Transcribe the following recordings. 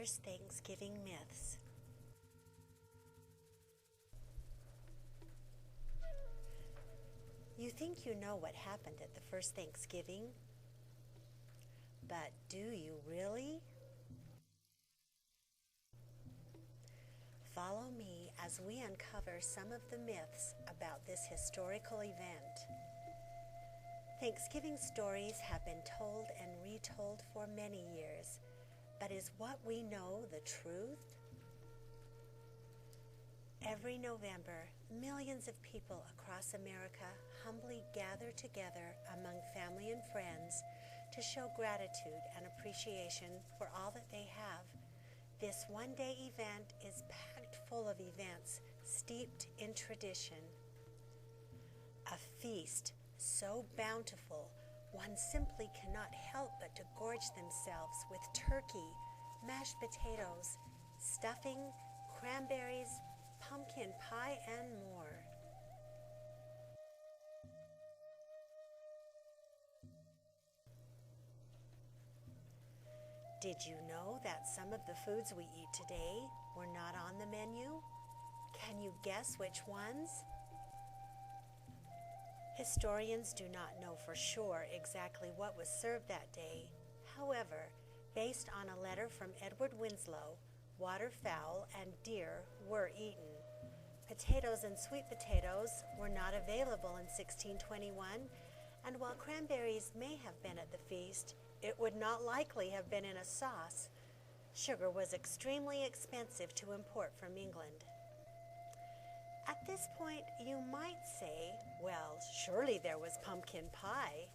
First Thanksgiving Myths. You think you know what happened at the first Thanksgiving, but do you really? Follow me as we uncover some of the myths about this historical event. Thanksgiving stories have been told and retold for many years, but is what we know the truth? Every November, millions of people across America humbly gather together among family and friends to show gratitude and appreciation for all that they have. This one-day event is packed full of events steeped in tradition. A feast so bountiful, one simply cannot help but to gorge themselves with turkey, mashed potatoes, stuffing, cranberries, pumpkin pie, and more. Did you know that some of the foods we eat today were not on the menu? Can you guess which ones? Historians do not know for sure exactly what was served that day. However, based on a letter from Edward Winslow, waterfowl and deer were eaten. Potatoes and sweet potatoes were not available in 1621, and while cranberries may have been at the feast, it would not likely have been in a sauce. Sugar was extremely expensive to import from England. At this point, you might say, well, surely there was pumpkin pie.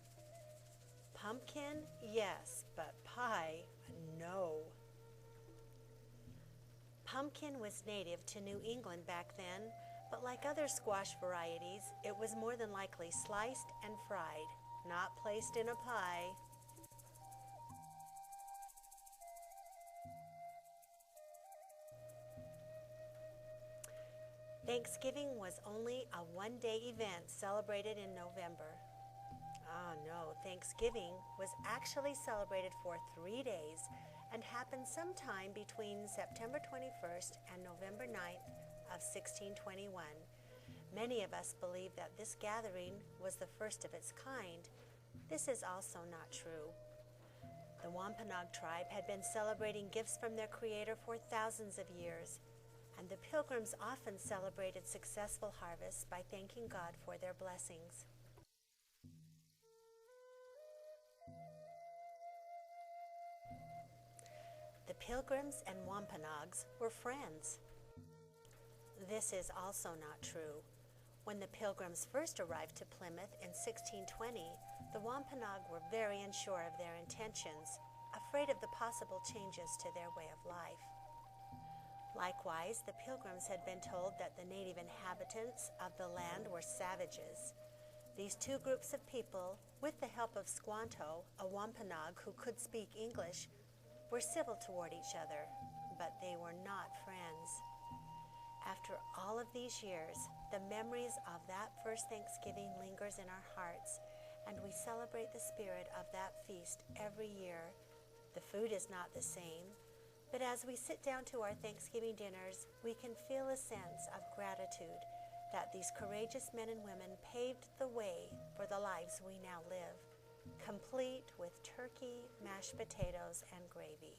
Pumpkin, yes, but pie, no. Pumpkin was native to New England back then, but like other squash varieties, it was more than likely sliced and fried, not placed in a pie. Thanksgiving was only a one-day event celebrated in November. No, Thanksgiving was actually celebrated for 3 days and happened sometime between September 21st and November 9th of 1621. Many of us believe that this gathering was the first of its kind. This is also not true. The Wampanoag tribe had been celebrating gifts from their creator for thousands of years, and the Pilgrims often celebrated successful harvests by thanking God for their blessings. The Pilgrims and Wampanoags were friends. This is also not true. When the Pilgrims first arrived to Plymouth in 1620, the Wampanoag were very unsure of their intentions, afraid of the possible changes to their way of life. Likewise, the Pilgrims had been told that the native inhabitants of the land were savages. These two groups of people, with the help of Squanto, a Wampanoag who could speak English, were civil toward each other, but they were not friends. After all of these years, the memories of that first Thanksgiving lingers in our hearts, and we celebrate the spirit of that feast every year. The food is not the same, but as we sit down to our Thanksgiving dinners, we can feel a sense of gratitude that these courageous men and women paved the way for the lives we now live, complete with turkey, mashed potatoes, and gravy.